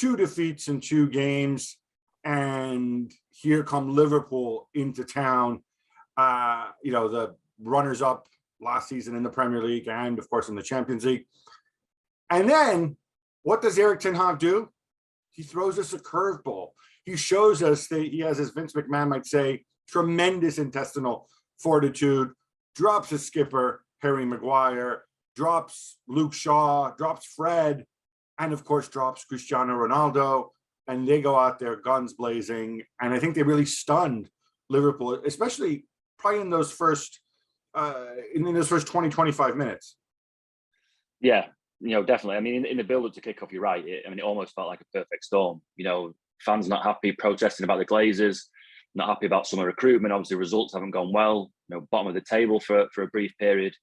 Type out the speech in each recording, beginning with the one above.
2 defeats in 2 games, and here come Liverpool into town. The runners-up last season in the Premier League and, of course, in the Champions League. And then what does Erik ten Hag do? He throws us a curveball. He shows us that he has, as Vince McMahon might say, tremendous intestinal fortitude, drops his skipper, Harry Maguire, drops Luke Shaw, drops Fred, and of course drops Cristiano Ronaldo, and they go out there guns blazing. And I think they really stunned Liverpool, especially probably in those first 20, 25 minutes. Yeah, definitely. I mean, in the build-up to kick-off, you're right. It almost felt like a perfect storm. Fans not happy, protesting about the Glazers, not happy about summer recruitment. Obviously, results haven't gone well. Bottom of the table for a brief period.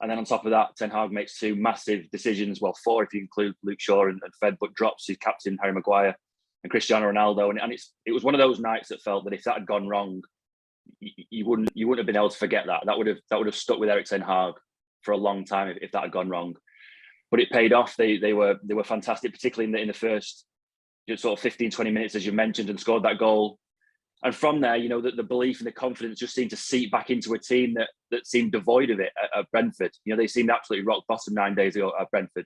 And then on top of that, Ten Hag makes 2 massive decisions. Well, 4 if you include Luke Shaw and Fred, but drops his captain, Harry Maguire, and Cristiano Ronaldo. And it was one of those nights that felt that if that had gone wrong, you wouldn't have been able to forget that. That would have stuck with Erik ten Hag for a long time if that had gone wrong. But it paid off. They were fantastic, particularly in the first sort of 15, 20 minutes, as you mentioned, and scored that goal. And from there, the belief and the confidence just seemed to seep back into a team that seemed devoid of it at Brentford. They seemed absolutely rock bottom 9 days ago at Brentford.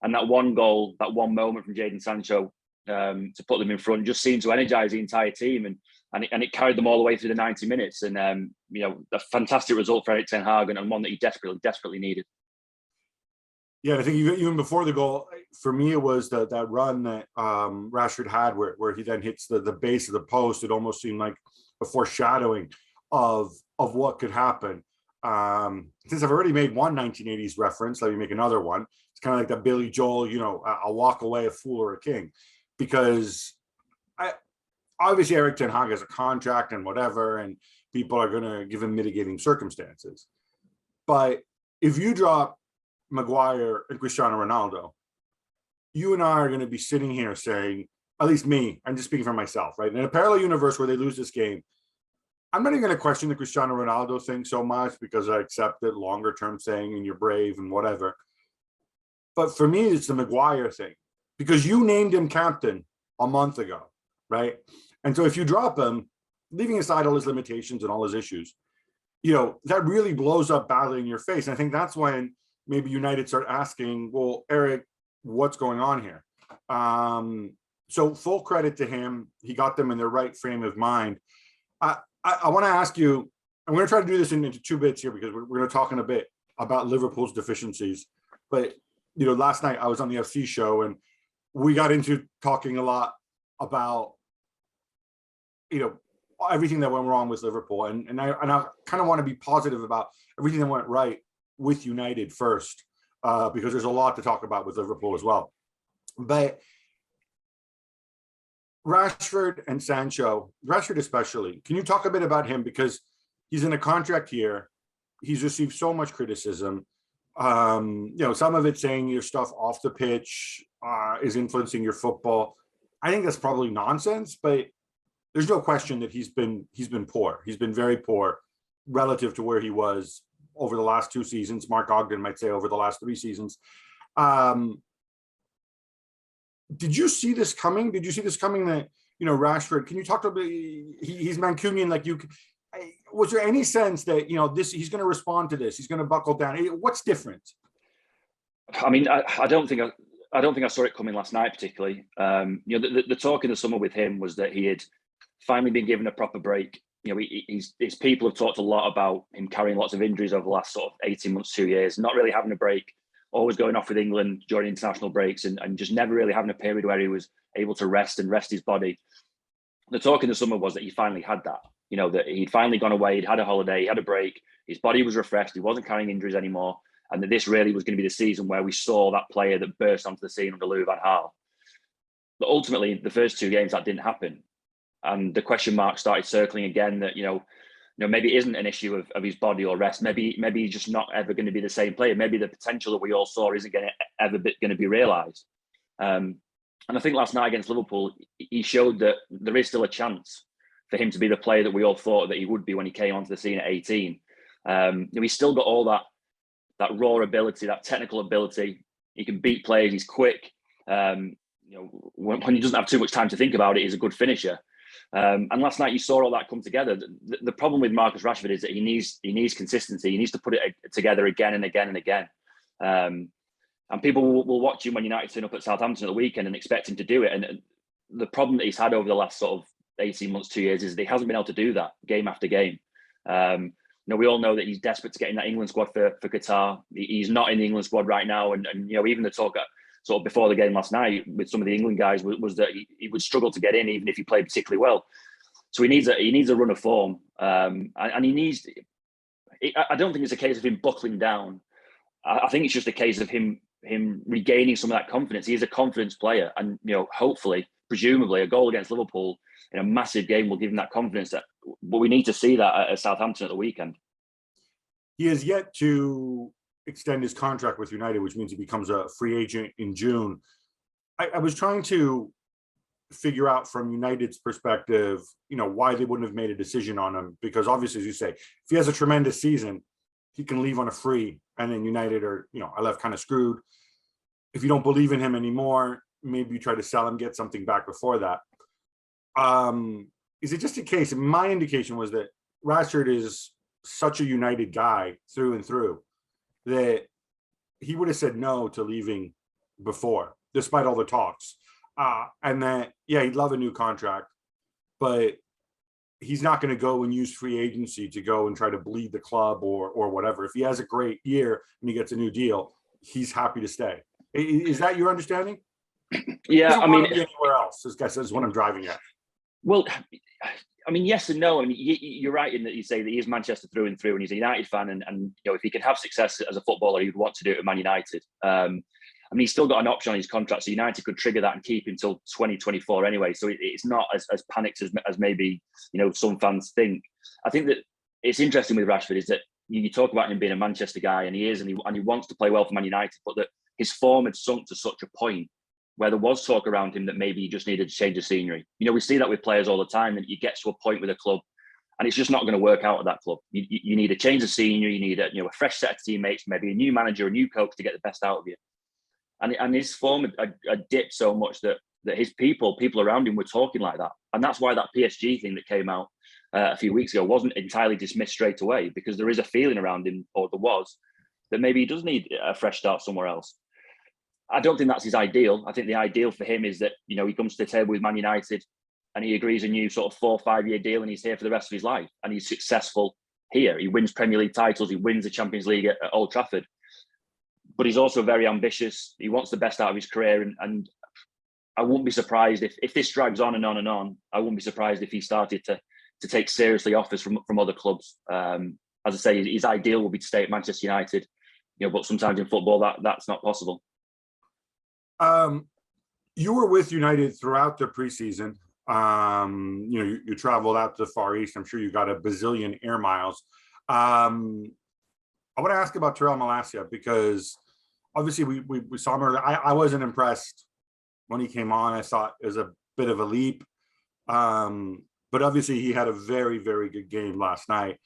And that one goal, that one moment from Jadon Sancho to put them in front just seemed to energise the entire team. And it carried them all the way through the 90 minutes. And, a fantastic result for Erik ten Hag and one that he desperately needed. Yeah, I think even before the goal, for me, it was that run that Rashford had where he then hits the base of the post. It almost seemed like a foreshadowing of what could happen. Since I've already made one 1980s reference, let me make another one. It's kind of like that Billy Joel, I'll walk away a fool or a king. Because obviously Erik ten Hag has a contract and whatever, and people are going to give him mitigating circumstances. But if you drop Maguire and Cristiano Ronaldo, you and I are going to be sitting here saying, at least me, I'm just speaking for myself, right? In a parallel universe where they lose this game, I'm not even going to question the Cristiano Ronaldo thing so much because I accept it, longer term saying, and you're brave and whatever. But for me, it's the Maguire thing, because you named him captain a month ago, right? And so if you drop him, leaving aside all his limitations and all his issues, that really blows up badly in your face. And I think that's when maybe United start asking, well, Erik, what's going on here? So full credit to him. He got them in their right frame of mind. I want to ask you, I'm going to try to do this into 2 bits here because we're going to talk in a bit about Liverpool's deficiencies. But, last night I was on the FC show and we got into talking a lot about, everything that went wrong with Liverpool. And I kind of want to be positive about everything that went right with United first, because there's a lot to talk about with Liverpool as well. But Rashford and Sancho, Rashford especially, can you talk a bit about him? Because he's in a contract year. He's received so much criticism. Some of it saying your stuff off the pitch is influencing your football. I think that's probably nonsense, but there's no question that he's been poor. He's been very poor relative to where he was over the last 2 seasons. Mark Ogden might say over the last 3 seasons. Did you see this coming? Did you see this coming that, Rashford, can you talk to me? He's Mancunian, like you. Was there any sense that, he's going to respond to this? He's going to buckle down. What's different? I mean, I don't think I saw it coming last night, particularly. The talk in the summer with him was that he had finally been given a proper break. His people have talked a lot about him carrying lots of injuries over the last sort of 18 months, 2 years, not really having a break, always going off with England during international breaks and just never really having a period where he was able to rest his body. The talk in the summer was that he finally had that, that he'd finally gone away, he'd had a holiday, he had a break, his body was refreshed, he wasn't carrying injuries anymore, and that this really was going to be the season where we saw that player that burst onto the scene under Louis van Gaal. But ultimately, the first 2 games, that didn't happen. And the question mark started circling again that, maybe it isn't an issue of his body or rest. Maybe he's just not ever going to be the same player. Maybe the potential that we all saw isn't ever going to be realised. And I think last night against Liverpool, he showed that there is still a chance for him to be the player that we all thought that he would be when he came onto the scene at 18. He's still got all that raw ability, that technical ability. He can beat players. He's quick. when he doesn't have too much time to think about it, he's a good finisher. And last night you saw all that come together. The problem with Marcus Rashford is that he needs consistency. He needs to put it together again and again and again. And people will watch him when United turn up at Southampton at the weekend and expect him to do it. And the problem that he's had over the last sort of 18 months, 2 years, is that he hasn't been able to do that game after game. We all know that he's desperate to get in that England squad for Qatar. He's not in the England squad right now. And even the talk sort of before the game last night with some of the England guys was that he would struggle to get in even if he played particularly well. So he needs a run of form. And he needs, I don't think it's a case of him buckling down. I think it's just a case of him regaining some of that confidence. He is a confidence player, and hopefully, presumably, a goal against Liverpool in a massive game will give him that confidence. But we need to see that at Southampton at the weekend. He has yet to extend his contract with United, which means he becomes a free agent in June. I was trying to figure out from United's perspective, why they wouldn't have made a decision on him, because obviously, as you say, if he has a tremendous season, he can leave on a free, and then United are left kind of screwed. If you don't believe in him anymore, maybe you try to sell him, get something back before that. Is it just a case? My indication was that Rashford is such a United guy through and through that he would have said no to leaving before, despite all the talks. And that, he'd love a new contract, but he's not going to go and use free agency to go and try to bleed the club or whatever. If he has a great year and he gets a new deal, he's happy to stay. Is that your understanding? Yeah, I mean, anywhere else, I guess is what I'm driving at. Well, I mean, yes and no. I mean, you're right in that you say that he is Manchester through and through, and he's a United fan, and if he can have success as a footballer, he would want to do it at Man United. I mean, he's still got an option on his contract, so United could trigger that and keep him until 2024 anyway. So it's not as panicked as maybe some fans think. I think that it's interesting with Rashford is that you talk about him being a Manchester guy, and he is, and he wants to play well for Man United, but that his form had sunk to such a point where there was talk around him that maybe he just needed to change the scenery. We see that with players all the time, and you get to a point with a club, and it's just not going to work out at that club. You need to change the scenery. You need a fresh set of teammates, maybe a new manager, a new coach to get the best out of you. And his form had dipped so much that his people around him were talking like that. And that's why that PSG thing that came out a few weeks ago wasn't entirely dismissed straight away, because there is a feeling around him, or there was, that maybe he does need a fresh start somewhere else. I don't think that's his ideal. I think the ideal for him is that, he comes to the table with Man United and he agrees a new sort of 4 or 5 year deal, and he's here for the rest of his life. And he's successful here. He wins Premier League titles. He wins the Champions League at Old Trafford. But he's also very ambitious. He wants the best out of his career. And I wouldn't be surprised if this drags on and on and on. I wouldn't be surprised if he started to take seriously offers from other clubs. As I say, his ideal would be to stay at Manchester United. But sometimes in football that's not possible. You were with United throughout the preseason. You traveled out to the Far East. I'm sure you got a bazillion air miles. I want to ask about Tyrell Malacia, because obviously we saw him earlier. I wasn't impressed when he came on. I thought it was a bit of a leap. But obviously he had a very, very good game last night.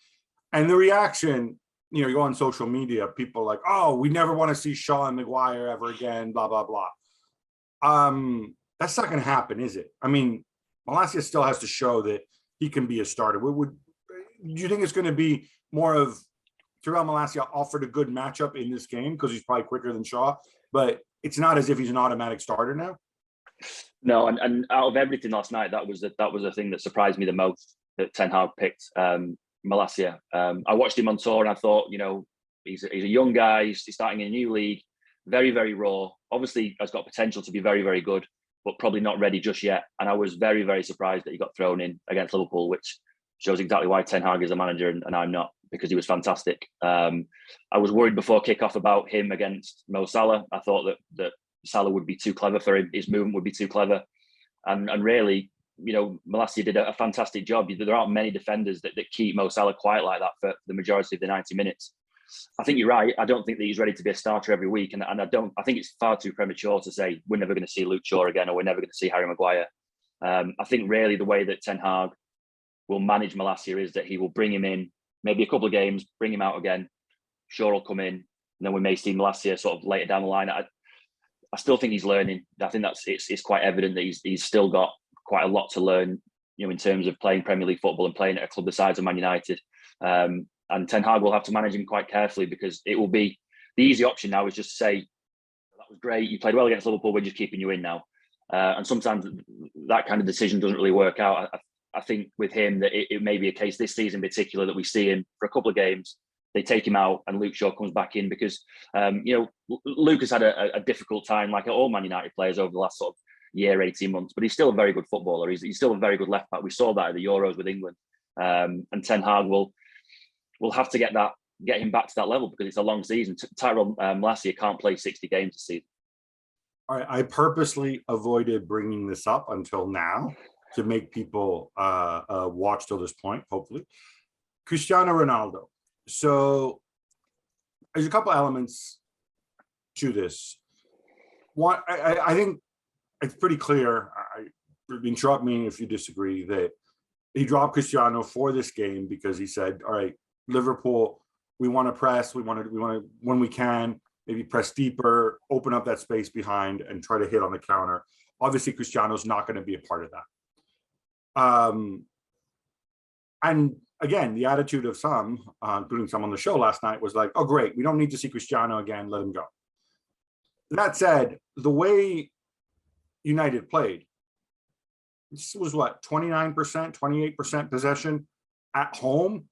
And the reaction, you go on social media, people are like, oh, we never want to see Shaw and Maguire ever again, blah, blah, blah. That's not going to happen, is it? I mean, Malacia still has to show that he can be a starter. Do you think it's going to be more of Tyrell Malacia offered a good matchup in this game because he's probably quicker than Shaw, but it's not as if he's an automatic starter now? No, and out of everything last night, that was the thing that surprised me the most, that Ten Hag picked Malacia. I watched him on tour and I thought, he's a young guy, he's starting in a new league, very, very raw. Obviously has got potential to be very, very good, but probably not ready just yet. And I was very, very surprised that he got thrown in against Liverpool, which shows exactly why Ten Hag is a manager and I'm not, because he was fantastic. I was worried before kickoff about him against Mo Salah. I thought that Salah would be too clever for him. His movement would be too clever. And really, Malacia did a fantastic job. There aren't many defenders that keep Mo Salah quiet like that for the majority of the 90 minutes. I think you're right. I don't think that he's ready to be a starter every week. And I think it's far too premature to say we're never going to see Luke Shaw again, or we're never going to see Harry Maguire. I think really the way that Ten Hag will manage Malacia is that he will bring him in, maybe a couple of games, bring him out again. Shaw will come in, and then we may see Malacia sort of later down the line. I still think he's learning. I think it's quite evident that he's still got quite a lot to learn, in terms of playing Premier League football and playing at a club the size of Man United. And Ten Hag will have to manage him quite carefully, because it will be the easy option now is just to say, that was great, you played well against Liverpool, we're just keeping you in now. And sometimes that kind of decision doesn't really work out. I think with him that it may be a case this season in particular that we see him for a couple of games, they take him out and Luke Shaw comes back in, because Luke has had a difficult time, like all Man United players over the last sort of year, 18 months, but he's still a very good footballer. He's still a very good left back. We saw that at the Euros with England. And Ten Hag will have to get him back to that level, because it's a long season. Tyrone Malacia can't play 60 games this season. All right, I purposely avoided bringing this up until now to make people watch till this point, hopefully. Cristiano Ronaldo. So there's a couple elements to this. One, I think it's pretty clear, interrupt me if you disagree, that he dropped Cristiano for this game because he said, all right, Liverpool, we want to press, we want to, when we can, maybe press deeper, open up that space behind and try to hit on the counter. Obviously, Cristiano's not going to be a part of that. And again, the attitude of some, including some on the show last night, was like, oh, great, we don't need to see Cristiano again, let him go. That said, the way United played, this was what, 29%, 28% possession at home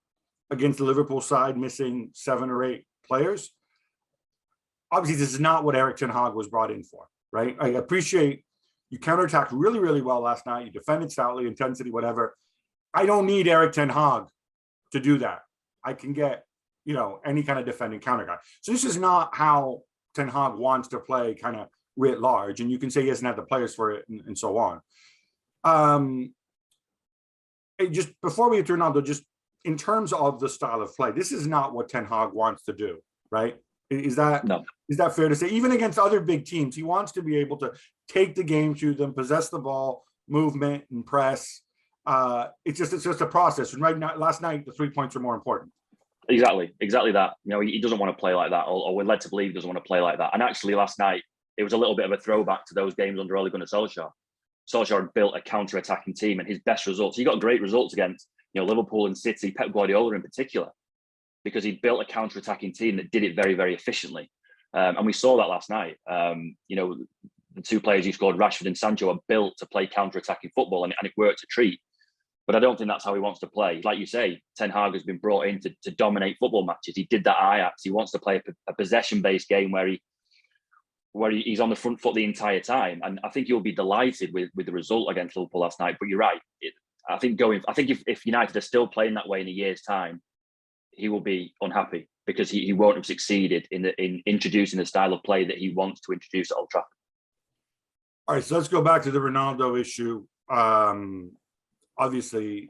against the Liverpool side, missing 7 or 8 players. Obviously, this is not what Erik Ten Hag was brought in for, right? I appreciate you counterattacked really, really well last night. You defended stoutly, intensity, whatever. I don't need Erik Ten Hag to do that. I can get, any kind of defending counter guy. So this is not how Ten Hag wants to play kind of writ large. And you can say he doesn't have the players for it and so on. Just before we get to Ronaldo, just in terms of the style of play, this is not what Ten Hag wants to do, right? Is that fair to say? Even against other big teams, he wants to be able to take the game to them, possess the ball, movement and press. It's just a process. And right now, last night, the 3 points are more important. Exactly that. He doesn't want to play like that, or we're led to believe he doesn't want to play like that. And actually, last night it was a little bit of a throwback to those games under Ole Gunnar Solskjaer. Solskjaer built a counter-attacking team, and his best results, he got great results against Liverpool and City, Pep Guardiola in particular, because he built a counter-attacking team that did it very, very efficiently. And we saw that last night. The 2 players you scored, Rashford and Sancho, are built to play counter-attacking football, and it worked a treat. But I don't think that's how he wants to play. Like you say, Ten Hag has been brought in to dominate football matches. He did that at Ajax. He wants to play a possession-based game where he's on the front foot the entire time. And I think he'll be delighted with the result against Liverpool last night. But you're right. I think if United are still playing that way in a year's time, he will be unhappy, because he won't have succeeded in introducing the style of play that he wants to introduce at Old Trafford. All right, so let's go back to the Ronaldo issue. Obviously,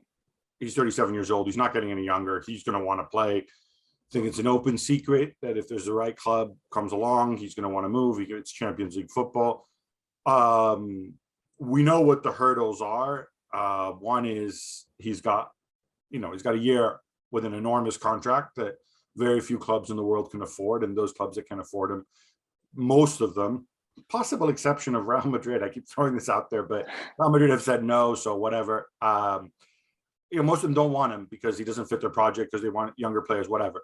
he's 37 years old. He's not getting any younger. He's going to want to play. I think it's an open secret that if there's the right club comes along, he's going to want to move. It's Champions League football. We know what the hurdles are. One is he's got a year with an enormous contract that very few clubs in the world can afford, and those clubs that can afford him, most of them, possible exception of Real Madrid. I keep throwing this out there, but Real Madrid have said no, so whatever. Most of them don't want him because he doesn't fit their project, because they want younger players, whatever.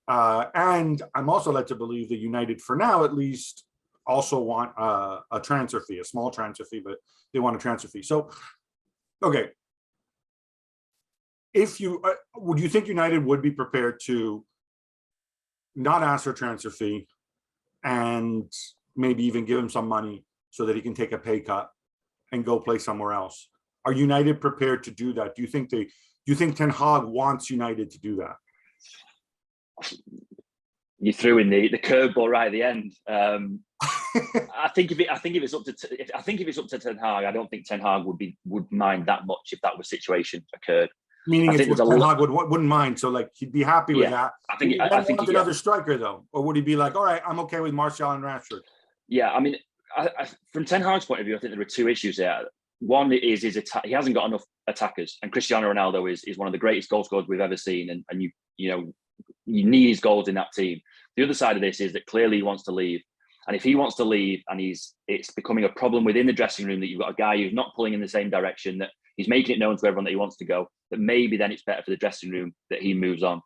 And I'm also led to believe that United, for now at least, also want a transfer fee, a small transfer fee, but they want a transfer fee. So, okay. Would you think United would be prepared to not ask for a transfer fee and maybe even give him some money so that he can take a pay cut and go play somewhere else? Are United prepared to do that? Do you think Ten Hag wants United to do that? You threw in the curveball right at the end. I think if it's up to Ten Hag, I don't think Ten Hag would mind that much if that was situation occurred. Meaning it's what Ten Hag wouldn't mind, so like he'd be happy with that. I think another striker though, or would he be like, all right, I'm okay with Martial and Rashford? Yeah, I mean, from Ten Hag's point of view, I think there are 2 issues there. One is his attack. He hasn't got enough attackers, and Cristiano Ronaldo is one of the greatest goal scorers we've ever seen, and you need his goals in that team. The other side of this is that clearly he wants to leave, And if he wants to leave and it's becoming a problem within the dressing room that you've got a guy who's not pulling in the same direction, that he's making it known to everyone that he wants to go, that maybe then it's better for the dressing room that he moves on.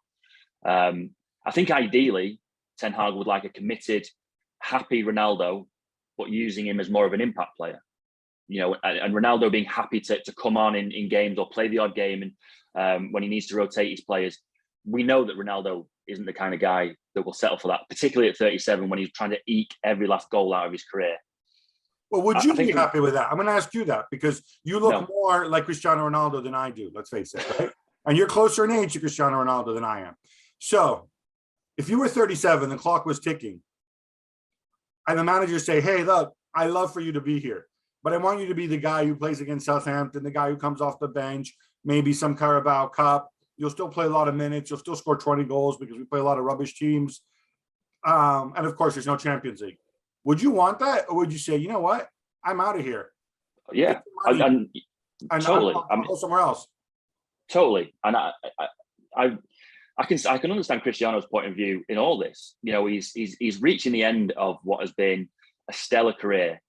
I think ideally, Ten Hag would like a committed, happy Ronaldo, but using him as more of an impact player. And Ronaldo being happy to come on in games or play the odd game, and when he needs to rotate his players. We know that Ronaldo isn't the kind of guy that will settle for that, particularly at 37 when he's trying to eke every last goal out of his career. Well, would you be happy with that? I'm going to ask you that because you look more like Cristiano Ronaldo than I do, let's face it, right? And you're closer in age to Cristiano Ronaldo than I am. So if you were 37, the clock was ticking, and the manager say, hey, look, I love for you to be here, but I want you to be the guy who plays against Southampton, the guy who comes off the bench, maybe some Carabao Cup. You'll still play a lot of minutes. You'll still score 20 goals because we play a lot of rubbish teams. And of course, there's no Champions League. Would you want that? Or would you say, you know what? I'm out of here. Yeah. And totally. I'll go somewhere else. Totally. And I can understand Cristiano's point of view in all this. He's reaching the end of what has been a stellar career.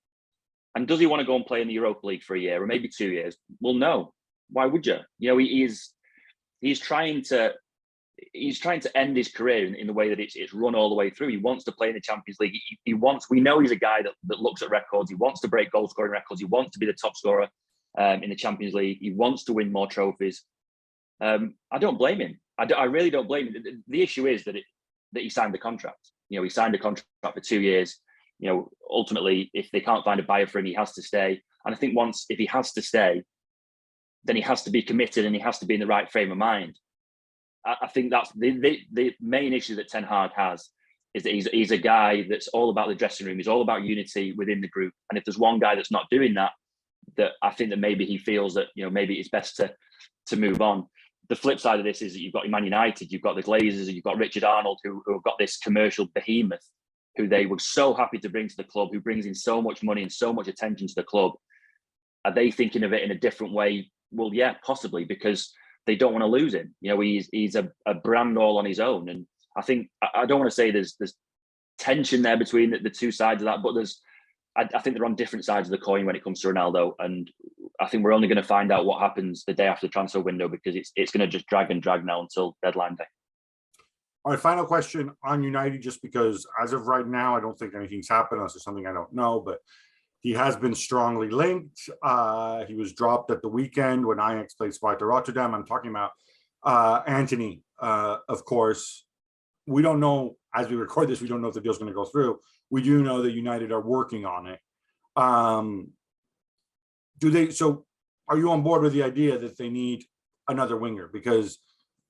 And does he want to go and play in the Europa League for a year or maybe 2 years? Well, no. Why would you? He's trying to end his career in the way that it's run all the way through. He wants to play in the Champions League. We know he's a guy that looks at records. He wants to break goal scoring records. He wants to be the top scorer in the Champions League. He wants to win more trophies. I don't blame him. I really don't blame him. The issue is that he signed the contract. He signed a contract for 2 years. Ultimately, if they can't find a buyer for him, he has to stay. And I think if he has to stay, then he has to be committed and he has to be in the right frame of mind. I think that's the main issue that Ten Hag has, is that he's a guy that's all about the dressing room. He's all about unity within the group. And if there's one guy that's not doing that I think that maybe he feels that, maybe it's best to move on. The flip side of this is that you've got Man United, you've got the Glazers, and you've got Richard Arnold, who have got this commercial behemoth, who they were so happy to bring to the club, who brings in so much money and so much attention to the club. Are they thinking of it in a different way? Well, yeah, possibly, because they don't want to lose him. He's a brand all on his own. And I think, I don't want to say there's tension there between the two sides of that, but I think they're on different sides of the coin when it comes to Ronaldo. And I think we're only going to find out what happens the day after the transfer window, because it's going to just drag now until deadline day. All right, final question on United, just because as of right now, I don't think anything's happened unless there's something I don't know, but he has been strongly linked. He was dropped at the weekend when Ajax played Sparta Rotterdam. I'm talking about Antony, of course. We don't know, as we record this, we don't know if the deal's going to go through. We do know that United are working on it. So are you on board with the idea that they need another winger? Because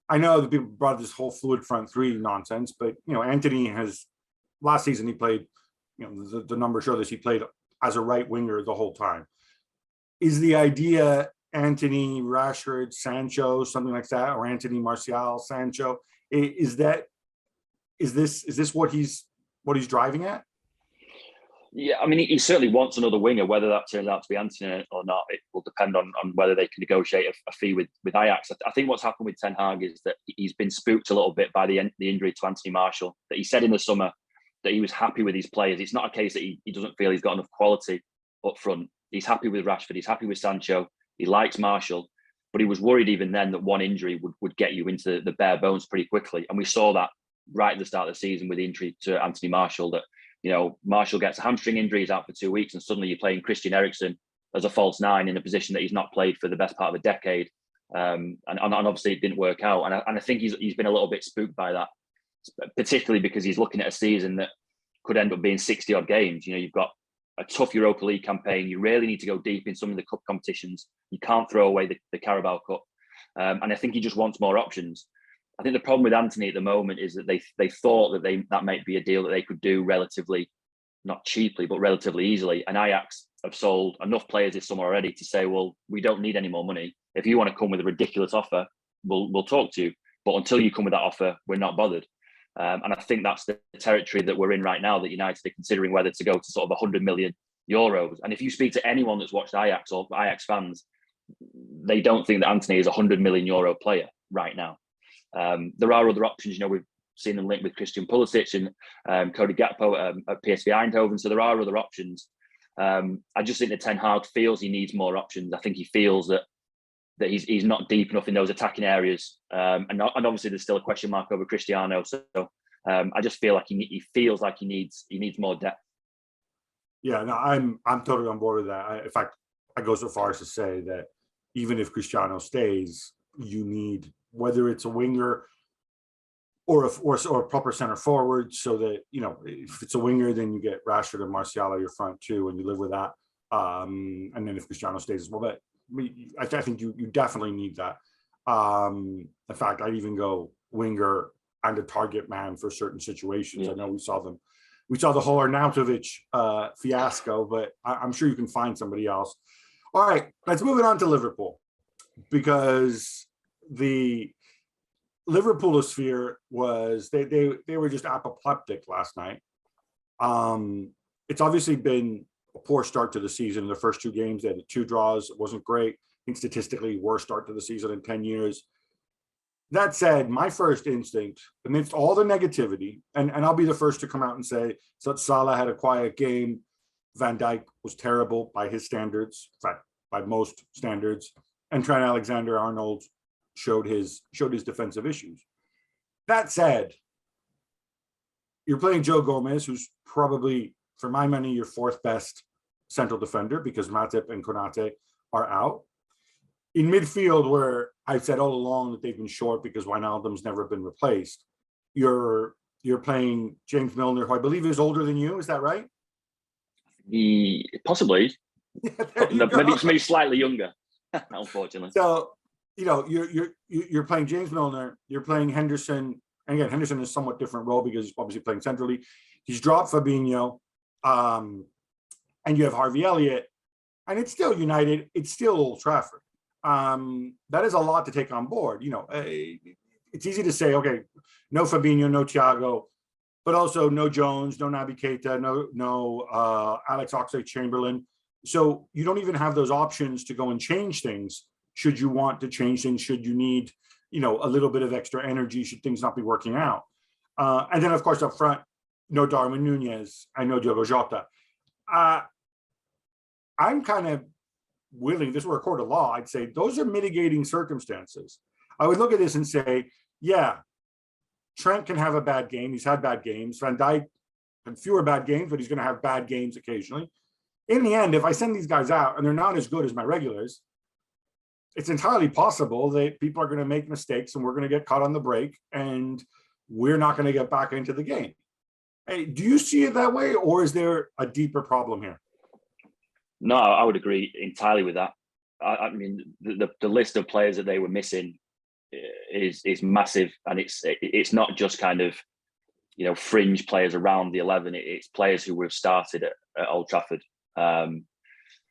I know that people brought this whole fluid front three nonsense, but Antony has, last season he played, the numbers show this, he played as a right winger the whole time. Is the idea Antony, Rashford, Sancho, something like that, or Antony, Martial, Sancho? Is this what he's driving at? Yeah, I mean, he certainly wants another winger. Whether that turns out to be Antony or not, it will depend on whether they can negotiate a fee with Ajax. I think what's happened with Ten Hag is that he's been spooked a little bit by the injury to Anthony Martial. That he said in the summer that he was happy with his players. It's not a case that he doesn't feel he's got enough quality up front. He's happy with Rashford. He's happy with Sancho. He likes Martial. But he was worried even then that one injury would get you into the bare bones pretty quickly. And we saw that right at the start of the season with the injury to Anthony Martial, that, Martial gets a hamstring injury, he's out for 2 weeks, and suddenly you're playing Christian Eriksen as a false nine in a position that he's not played for the best part of a decade. And obviously it didn't work out. And I think he's been a little bit spooked by that, particularly because he's looking at a season that could end up being 60 odd games. You've got a tough Europa League campaign. You really need to go deep in some of the cup competitions. You can't throw away the Carabao Cup. And I think he just wants more options. I think the problem with Antony at the moment is that they thought that might be a deal that they could do relatively, not cheaply, but relatively easily. And Ajax have sold enough players this summer already to say, well, we don't need any more money. If you want to come with a ridiculous offer, we'll talk to you. But until you come with that offer, we're not bothered. And I think that's the territory that we're in right now, that United are considering whether to go to sort of 100 million euros. And if you speak to anyone that's watched Ajax or Ajax fans, they don't think that Antony is a 100 million euro player right now. There are other options. seen them linked with Christian Pulisic and Cody Gakpo at PSV Eindhoven. So there are other options. I just think that Ten Hag feels he needs more options. I think he feels that he's not deep enough in those attacking areas, and obviously there's still a question mark over Cristiano. So I just feel like he feels like he needs more depth. Yeah, no, I'm totally on board with that. In fact, I go so far as to say that even if Cristiano stays, you need, whether it's a winger or a proper center forward, so that, you know, if it's a winger, then you get Rashford and Martial at your front too, and you live with that. And then if Cristiano stays as well, but I think you definitely need that. In fact, I'd even go winger and a target man for certain situations. Yeah. I know we saw the whole Arnautovic fiasco, but I'm sure you can find somebody else. All right, let's move it on to Liverpool, because the Liverpoolosphere was they were just apoplectic last night. It's obviously been a poor start to the season. The first 2 games, they had 2 draws. It wasn't great. I think statistically, worst start to the season in 10 years. That said, my first instinct, amidst all the negativity, and I'll be the first to come out and say, so Salah had a quiet game. Van Dijk was terrible by his standards, in fact, by most standards. And Trent Alexander-Arnold showed his defensive issues. That said, you're playing Joe Gomez, who's probably, for my money, your 4th best central defender, because Matip and Konate are out. In midfield, where I've said all along that they've been short because Wijnaldum's never been replaced, you're playing James Milner, who I believe is older than you. Is that right? Possibly. maybe slightly younger, unfortunately. So, you know, you're playing James Milner, you're playing Henderson. And again, Henderson is a somewhat different role because he's obviously playing centrally. He's dropped Fabinho, and you have Harvey Elliott, and it's still United. It's still Old Trafford. That is a lot to take on board. You know, it's easy to say, okay, no Fabinho, no Thiago, but also no Jones, no Naby Keita, no Alex Oxlade-Chamberlain. So you don't even have those options to go and change things. Should you want to change things? Should you need, you know, a little bit of extra energy? Should things not be working out? And then, of course, up front, no Darwin Nunez, I know Diogo Jota. I'm kind of willing, if this were a court of law, I'd say those are mitigating circumstances. I would look at this and say, yeah, Trent can have a bad game. He's had bad games. Van Dijk had fewer bad games, but he's going to have bad games occasionally. In the end, if I send these guys out and they're not as good as my regulars, it's entirely possible that people are going to make mistakes and we're going to get caught on the break and we're not going to get back into the game. Hey, do you see it that way, or is there a deeper problem here? No, I would agree entirely with that. I mean, the list of players that they were missing is massive, and it's not just kind of, you know, fringe players around the 11. It's players who we've started at Old Trafford. You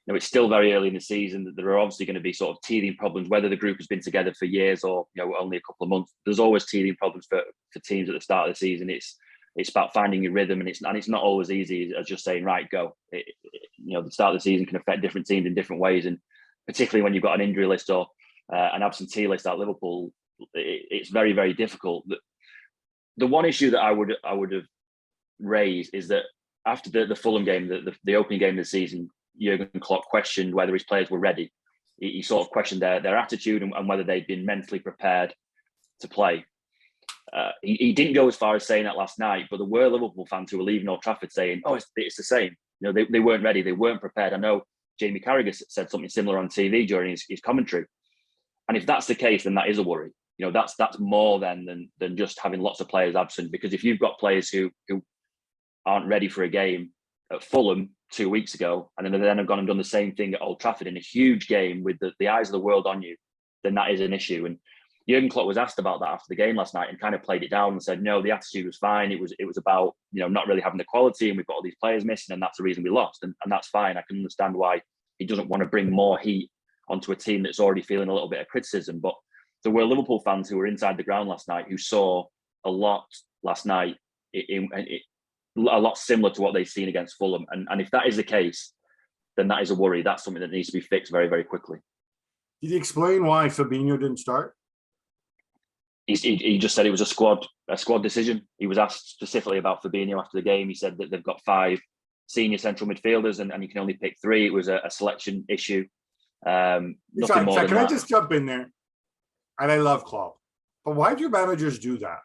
know, it's still very early in the season. That there are obviously going to be sort of teething problems, whether the group has been together for years or, you know, only a couple of months. There's always teething problems for teams at the start of the season. It's about finding your rhythm, and it's not always easy as just saying, right, go. You know, the start of the season can affect different teams in different ways, and particularly when you've got an injury list or an absentee list at Liverpool, it's very, very difficult. The one issue that I would have raised is that after the Fulham game, the opening game of the season, Jurgen Klopp questioned whether his players were ready. He sort of questioned their attitude and whether they'd been mentally prepared to play. He didn't go as far as saying that last night, but there were Liverpool fans who were leaving Old Trafford saying, "Oh, it's the same." You know, they weren't ready, they weren't prepared. I know Jamie Carragher said something similar on TV during his commentary, and if that's the case, then that is a worry. You know, that's more than just having lots of players absent, because if you've got players who aren't ready for a game at Fulham 2 weeks ago, and then have gone and done the same thing at Old Trafford in a huge game with the eyes of the world on you, then that is an issue. And Jurgen Klopp was asked about that after the game last night and kind of played it down and said, no, the attitude was fine. It was about, you know, not really having the quality, and we've got all these players missing, and that's the reason we lost. And that's fine. I can understand why he doesn't want to bring more heat onto a team that's already feeling a little bit of criticism. But there were Liverpool fans who were inside the ground last night who saw a lot last night, a lot similar to what they've seen against Fulham. And if that is the case, then that is a worry. That's something that needs to be fixed very, very quickly. Did you explain why Fabinho didn't start? he just said it was a squad decision. He was asked specifically about Fabinho after the game. He said that they've got 5 senior central midfielders and you can only pick 3. It was a selection issue. Nothing more than can that. I just jump in there? And I love Klopp, but why do your managers do that?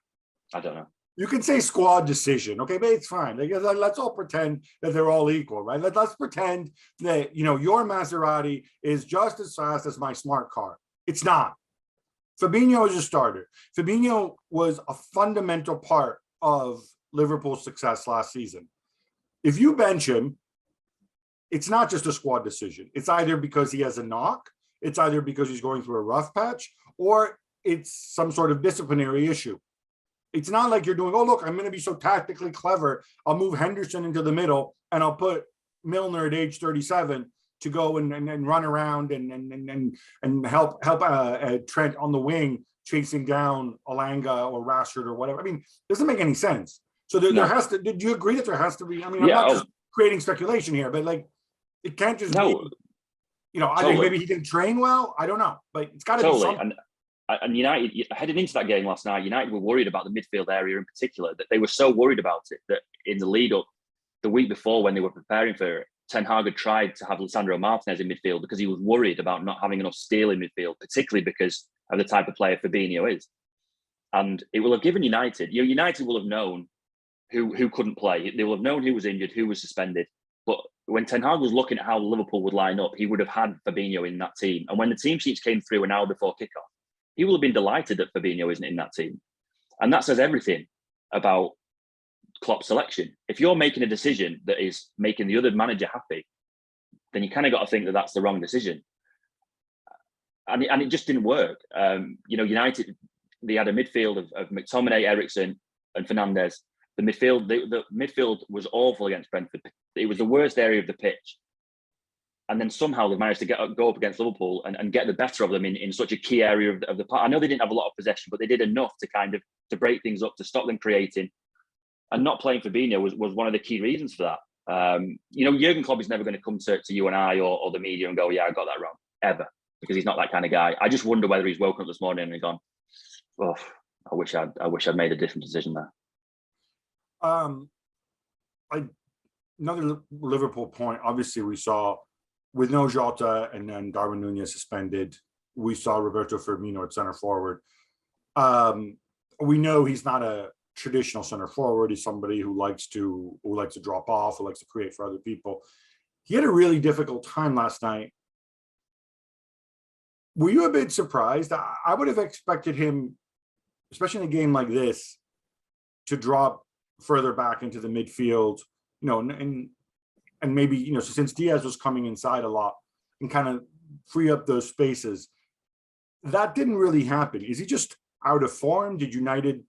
I don't know. You can say squad decision, okay, but it's fine. Like, let's all pretend that they're all equal, right? Let's pretend that, your Maserati is just as fast as my smart car. It's not. Fabinho is a starter. Fabinho was a fundamental part of Liverpool's success last season. If you bench him, it's not just a squad decision. It's either because he has a knock, it's either because he's going through a rough patch, or it's some sort of disciplinary issue. It's not like you're doing, oh, look, I'm going to be so tactically clever. I'll move Henderson into the middle and I'll put Milner at age 37 to go and run around and help Trent on the wing, chasing down Alanga or Rashford or whatever. I mean, it doesn't make any sense. So there has to, do you agree that there has to be, I mean, I'm not just creating speculation here, but like, it can't just be, I think maybe he didn't train well. I don't know, but it's got to be something. And United, heading into that game last night, United were worried about the midfield area in particular, that they were so worried about it that in the lead up, the week before when they were preparing for it, Ten Hag had tried to have Lisandro Martinez in midfield because he was worried about not having enough steel in midfield, particularly because of the type of player Fabinho is. And it will have given United, United will have known who couldn't play. They will have known who was injured, who was suspended. But when Ten Hag was looking at how Liverpool would line up, he would have had Fabinho in that team. And when the team sheets came through an hour before kickoff, he will have been delighted that Fabinho isn't in that team. And that says everything about Klopp's selection. If you're making a decision that is making the other manager happy, then you kind of got to think that that's the wrong decision. And it just didn't work. United, they had a midfield of McTominay, Eriksen and Fernandez. The midfield was awful against Brentford. It was the worst area of the pitch. And then somehow they managed to go up against Liverpool and get the better of them in such a key area of the park. I know they didn't have a lot of possession, but they did enough to to break things up, to stop them creating. And not playing Fabinho was one of the key reasons for that. Jurgen Klopp is never going to come to you and I or the media and go, yeah, I got that wrong, ever, because he's not that kind of guy. I just wonder whether he's woken up this morning and gone, oh, I wish I'd made a different decision there. Another Liverpool point, obviously we saw with no Jota and then Darwin Núñez suspended, we saw Roberto Firmino at center forward. We know he's not a traditional center forward. He's somebody who likes to drop off, who likes to create for other people. He had a really difficult time last night. Were you a bit surprised? I would have expected him, especially in a game like this, to drop further back into the midfield, and maybe, since Diaz was coming inside a lot and kind of free up those spaces. That didn't really happen. Is he just out of form? Did United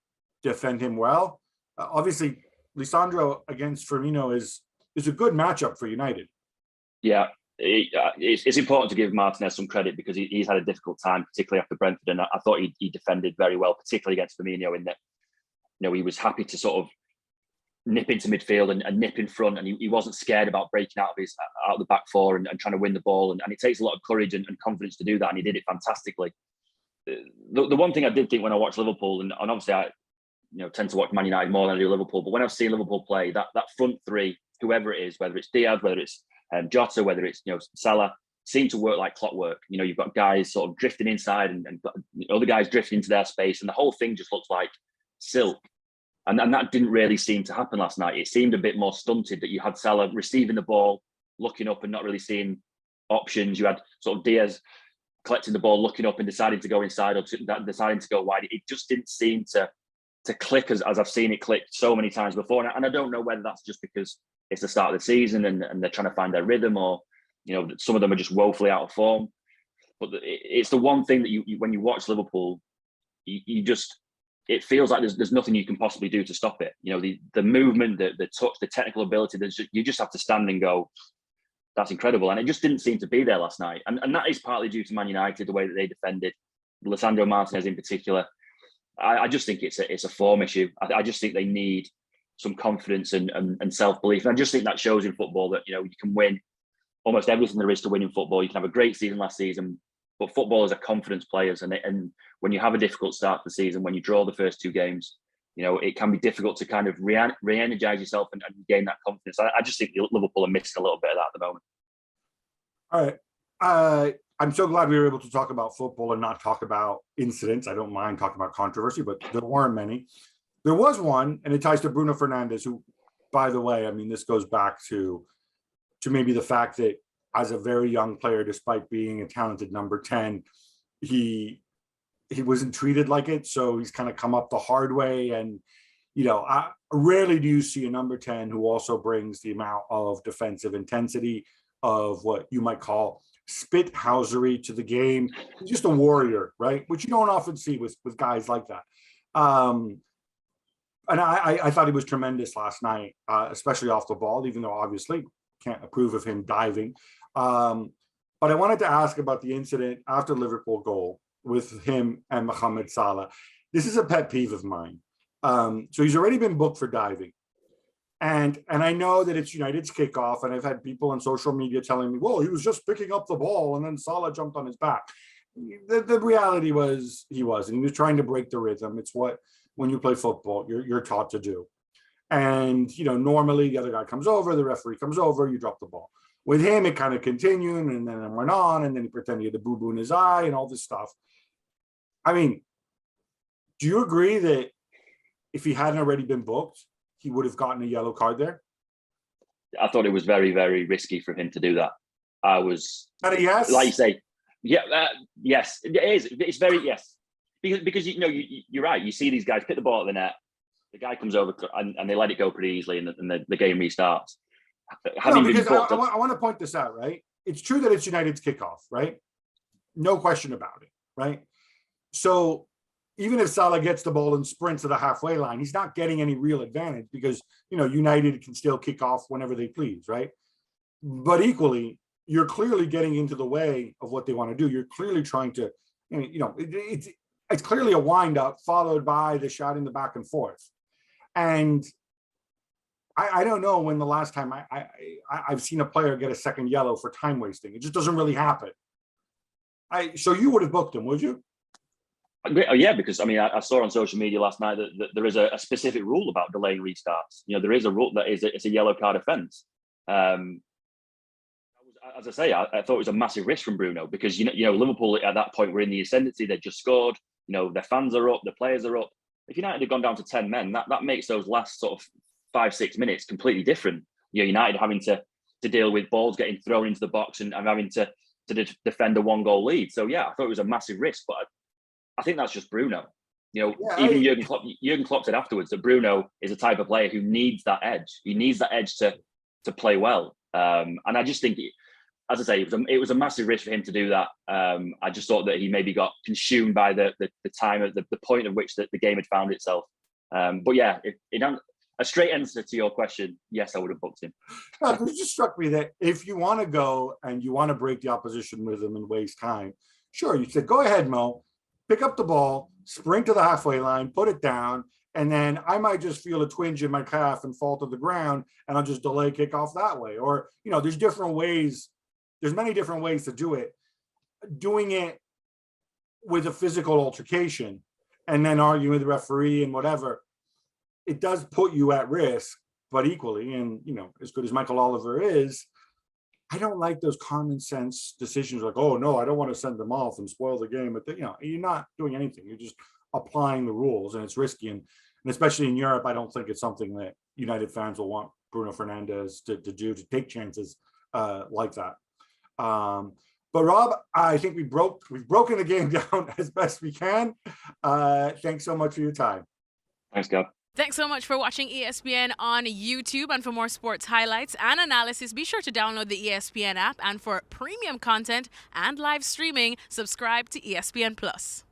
defend him well? Obviously, Lisandro against Firmino is a good matchup for United. Yeah, it's important to give Martinez some credit because he's had a difficult time, particularly after Brentford, and I thought he defended very well, particularly against Firmino, in that he was happy to sort of nip into midfield and nip in front, and he wasn't scared about breaking out of the back four and trying to win the ball, and it takes a lot of courage and confidence to do that, and he did it fantastically. The one thing I did think when I watched Liverpool, and obviously I tend to watch Man United more than I do Liverpool, but when I've seen Liverpool play, that front three, whoever it is, whether it's Diaz, whether it's Jota, whether it's Salah, seem to work like clockwork. You've got guys sort of drifting inside and other guys drifting into their space, and the whole thing just looks like silk. And that didn't really seem to happen last night. It seemed a bit more stunted, that you had Salah receiving the ball, looking up and not really seeing options. You had sort of Diaz collecting the ball, looking up and deciding to go inside or deciding to go wide. It just didn't seem to click as I've seen it click so many times before. And I don't know whether that's just because it's the start of the season and they're trying to find their rhythm, or some of them are just woefully out of form. But it's the one thing that you when you watch Liverpool, you just, it feels like there's nothing you can possibly do to stop it. The movement, the touch, the technical ability, you just have to stand and go, that's incredible. And it just didn't seem to be there last night. And that is partly due to Man United, the way that they defended, Lisandro Martinez in particular. I just think it's a form issue. I just think they need some confidence and self-belief. And I just think that shows in football that, you can win almost everything there is to win in football. You can have a great season last season, But footballers are confidence players, and when you have a difficult start to the season, when you draw the first 2 games, it can be difficult to kind of re-energize yourself and gain that confidence. I just think Liverpool are missing a little bit of that at the moment. All right. I'm so glad we were able to talk about football and not talk about incidents. I don't mind talking about controversy, but there weren't many. There was one, and it ties to Bruno Fernandez, who, by the way, I mean, this goes back to maybe the fact that as a very young player, despite being a talented number 10, he wasn't treated like it. So he's kind of come up the hard way. And, rarely do you see a number 10 who also brings the amount of defensive intensity, of what you might call spithousery to the game. He's just a warrior, right? Which you don't often see with guys like that. And I thought he was tremendous last night, especially off the ball, even though obviously can't approve of him diving. But I wanted to ask about the incident after Liverpool goal with him and Mohamed Salah. This is a pet peeve of mine. So he's already been booked for diving. And I know that it's United's kickoff, and I've had people on social media telling me, well, he was just picking up the ball and then Salah jumped on his back. The reality was he wasn't. He was trying to break the rhythm. It's what, when you play football, you're taught to do. And, normally the other guy comes over, the referee comes over, you drop the ball. With him, it kind of continued, and then it went on, and then he pretended he had a boo-boo in his eye and all this stuff. I mean, do you agree that if he hadn't already been booked, he would have gotten a yellow card there? I thought it was very, very risky for him to do that. I was... Yes? Like you say, yes, it is. It's very, yes. Because you're right. You see these guys hit the ball at the net, the guy comes over and they let it go pretty easily, and the game restarts. I want to point this out, right? It's true that it's United's kickoff, right? No question about it, right? So even if Salah gets the ball and sprints to the halfway line, he's not getting any real advantage because, United can still kick off whenever they please, right? But equally, you're clearly getting into the way of what they want to do. You're clearly trying to, it's clearly a wind up followed by the shot in the back and forth. And I don't know when the last time I've seen a player get a second yellow for time wasting. It just doesn't really happen. So you would have booked him, would you? Yeah, because I saw on social media last night that there is a specific rule about delaying restarts. There is a rule that it's a yellow card offence. As I say, I thought it was a massive risk from Bruno because Liverpool at that point were in the ascendancy. They just scored. Their fans are up, their players are up. If United had gone down to 10 men, that makes those last sort of 5-6 minutes completely different. United having to deal with balls getting thrown into the box and having to defend a 1-goal lead. So yeah, I thought it was a massive risk, but I think that's just Bruno. Even Jurgen Klopp said afterwards that Bruno is a type of player who needs that edge. He needs that edge to play well. And I just think, as I say, it was a massive risk for him to do that. I just thought that he maybe got consumed by the time at the point at which the game had found itself. But yeah, a straight answer to your question, yes, I would have booked him. It just struck me that if you want to go and you want to break the opposition rhythm and waste time, sure, you said, go ahead, Mo. Pick up the ball, sprint to the halfway line, put it down, and then I might just feel a twinge in my calf and fall to the ground, and I'll just delay kickoff that way. Or, there's different ways. There's many different ways to do it. Doing it with a physical altercation and then arguing with the referee and whatever, it does put you at risk, but equally, and, as good as Michael Oliver is, I don't like those common sense decisions like, oh, no, I don't want to send them off and spoil the game. But, you're not doing anything. You're just applying the rules, and it's risky. And especially in Europe, I don't think it's something that United fans will want Bruno Fernandez to do, to take chances like that. But Rob, I think we've broken the game down as best we can. Thanks so much for your time. Thanks, Gab. Thanks so much for watching ESPN on YouTube. And for more sports highlights and analysis, be sure to download the ESPN app. And for premium content and live streaming, subscribe to ESPN Plus.